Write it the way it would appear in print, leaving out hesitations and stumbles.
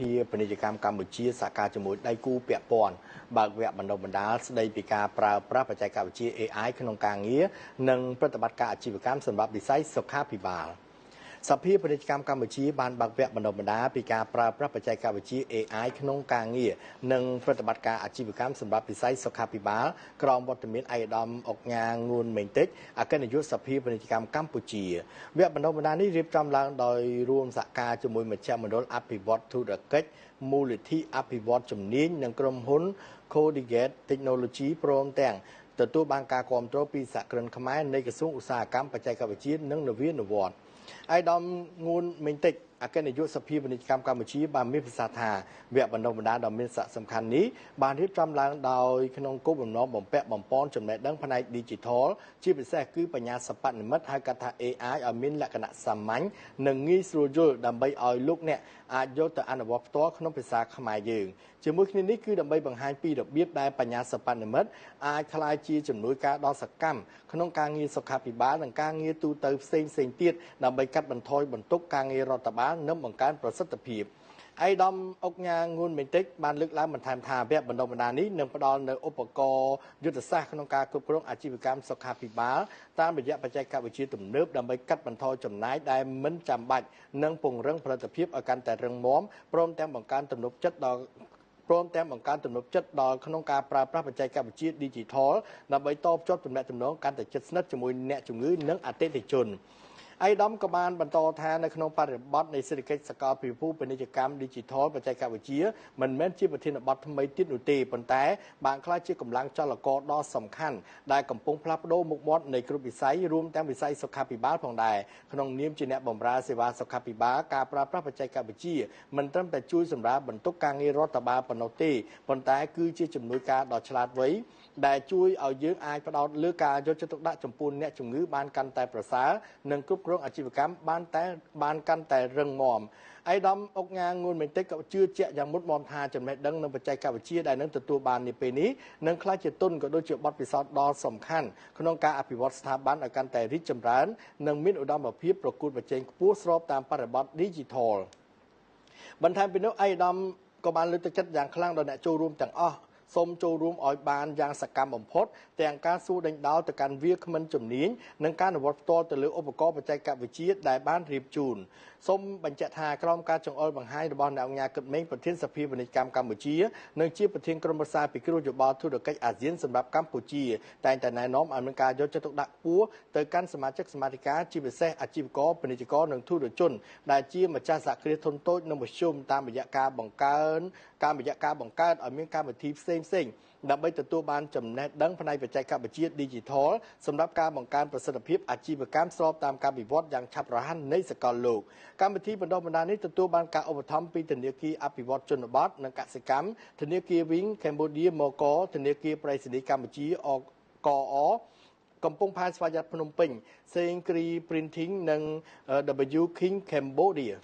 ពីពាណិជ្ជកម្មកម្ពុជាសហការជាមួយដៃគូពាក់ព័ន្ធបើកវគ្គបណ្ដុះបណ្ដាលស្ដីពីការប្រើប្រាស់បច្ចេកវិទ្យា AI ក្នុងការងារនិងប្រតិបត្តិការអាជីវកម្មសម្រាប់វិស័យសុខាភិបាលសភាពាណិជ្ជកម្មកម្ពុជាបានបើកវគ្គបណ្ដុះបណ្ដាលពីការប្រើប្រាស់បច្ចេកវិទ្យា AI ក្នុងការងារនិងប្រតិបត្តិការអាជីវកម្មសម្រាប់វិស័យសុខាភិបាលក្រោមវត្តមានឯកឧត្តមអុកញ៉ាងួនមេងតិចអគ្គនាយកសភាពាណិជ្ជកម្មកម្ពុជាវគ្គបណ្ដុះបណ្ដាលនេះរៀបចំឡើងដោយរួមសហការជាមួយមជ្ឈមណ្ឌលអភិវឌ្ឍធុរកិច្ចមូលនិធិអភិវឌ្ឍជំនាញនិងក្រុមហ៊ុន Codigate Technology ព្រមទាំងទទួលបានការគាំទ្រពីសហគ្រិនខ្មែរនៃក្រសួងឧស្សាហកម្មបច្ចេកវិទ្យានិងនវានុវត្តន៍ឯកឧត្តមងួនមេងតិចអគ្គនាយកសភាពាណិជ្ជកម្មកម្ពុជាបានមានប្រសាសន៍ថាវគ្គបណ្ដុះបណ្ដាលដ៏មានសារៈសំខាន់នេះបានរៀបចំឡើងដោយក្នុងគោលបំណងបំពាក់បំពន់ចំណេះដឹងផ្នែក Digital ជាពិសេសគឺបញ្ញាសិប្បនិម្មិតហៅកាត់ថា AI ឲ្យមានលក្ខណៈសាមញ្ញនិងងាយស្រួលយល់ដើម្បីឲ្យលោកអ្នកអាចយកទៅអនុវត្តផ្ទាល់ក្នុងភាសាខ្មែរយើងជាមួយគ្នានេះគឺដើម្បីបង្ហាញពីរបៀបដែលបញ្ញាសិប្បនិម្មិតអាចក្លាយជាជំនួយការដ៏សកម្មក្នុងការងារសុខាភិបាលនិងការងារទូទៅផ្សេងៗទៀតដើម្បីកាត់បន្ថយបន្ទុកការងាររដ្ឋបាលនិងបង្កើនប្រសិទ្ធភាពឯកឧត្តមអុកញ៉ាងួនមេងតិចបានលើកឡើងបន្ថែមថាវគ្គបណ្ដុះបណ្ដាលនេះនឹងផ្ដល់នូវឧបករណ៍យុទ្ធសាស្ត្រក្នុងការគ្រប់គ្រងអាជីវកម្មសុខាភិបាលតាមរយៈបច្ចេកវិទ្យាទំនើបដើម្បីកាត់បន្ថយចំណាយដែលមិនចាំបាច់និងពង្រឹងផលិតភាពឲ្យកាន់តែរឹងមាំព្រមទាំងបង្កើនទំនុកចិត្តដល់ក្នុងការប្រើប្រាស់បច្ចេកវិទ្យា Digital ដើម្បីតភ្ជាប់ទំនាក់ទំនងកាន់តែជិតស្និទ្ធជាមួយអ្នកជំងឺនិងអតិថិជនឯកឧត្តមក៏បានបន្តថានៅក្នុងបរិបទនៃសេដ្ឋកិច្ចសកលពិភពពាណិជ្ជកម្ម Digital បច្ចេកវិទ្យាមិនមែនជាប្រធានបទថ្មីទៀតនោះទេប៉ុន្តែបានក្លាយជាកម្លាំងចលករដ៏សំខាន់ដែលកំពុងផ្លាស់ប្ដូរមុខមាត់នៃគ្រប់វិស័យរួមទាំងវិស័យសុខាភិបាលផងដែរក្នុងនាមជាអ្នកបម្រើសេវាសុខាភិបាលការប្រើប្រាស់បច្ចេកវិទ្យាមិនត្រឹមតែជួយសម្រាលបន្ទុកការងាររដ្ឋបាលប៉ុណ្ណោះទេប៉ុន្តែគឺជាជំនួយការដ៏ឆ្លាតវៃដែលជួយឲ្យយើងអាចផ្ដោតលើការយកចិត្តទុកដាក់ចំពោះអ្នកជំងឺបានកាន់តែប្រសើរនិងគ្រប់គ្រងអាជីវកម្មបានកាន់តែរឹងមាំឯកឧត្តមអុកញ៉ាងួនមេងតិចក៏ជឿជាក់យ៉ាងមុតមាំថាចំណេះដឹងនិងបច្ចេកវិទ្យាដែលនឹងទទួលបាននាពេលនេះនឹងក្លាយជាទុនក៏ដូចជាបទពិសោធន៍ដ៏សំខាន់ក្នុងការអភិវឌ្ឍស្ថាប័នឲ្យកាន់តែរីកចម្រើននិងមានឧត្តមភាពប្រកួតប្រជែងខ្ពស់ស្របតាមបរិបទ Digital បន្ថែមពីនោះឯកឧត្តមក៏បានលើកទឹកចិត្តយ៉ាងខ្លាំងដល់អ្នកចូលរួមទាំងអស់សូមចូលរួមឲ្យបានយ៉ាងសកម្មបំផុតទាំងការសួរដេញដោលទៅកាន់វាគ្មិនជំនាញនិងការអនុវត្តផ្ទាល់ទៅលើឧបករណ៍បច្ចេកវិទ្យាដែលបានរៀបជូនសូមបញ្ជាក់ថាក្រោមការចង្អុលបង្ហាញរបស់អ្នកអង្គការគិតមេងប្រធានសភាពាណិជ្ជកម្មកម្ពុជានិងជាប្រធានក្រុមប្រឹក្សាពិគ្រោះយោបល់ធុរកិច្ចអាស៊ានសម្រាប់កម្ពុជាតែងតែណែនាំឲ្យមានការយកចិត្តទុកដាក់ខ្ពស់ទៅកាន់សមាជិកសមាជិកាជាពិសេសអាជីវករពាណិជ្ជករនិងធុរជនដែលជាម្ចាស់សហគ្រាសធុនតូចនិងមធ្យមតាមរយៈការបង្កើតឲ្យមានកម្មវិធីផ្សេងដើម្បីទទួលបានចំណេះដឹងផ្នែកបច្ចេកវិទ្យា Digital សម្រាប់ការបង្កើនប្រសិទ្ធភាពអាជីវកម្មស្របតាមការវិវត្តយ៉ាងឆាប់រហ័សនៃសកលលោកកម្មវិធីបណ្ដុះបណ្ដាលនេះទទួលបានការឧបត្ថម្ភពីធនាគារអភិវឌ្ឍជនបទនិងកសិកម្មធនាគារ Wing Cambodia មកធនាគារប្រៃសណីយកម្ពុជាកអកំពង់ផែស្វយ័តភ្នំពេញសេងគ្រី Printing និង W King Cambodia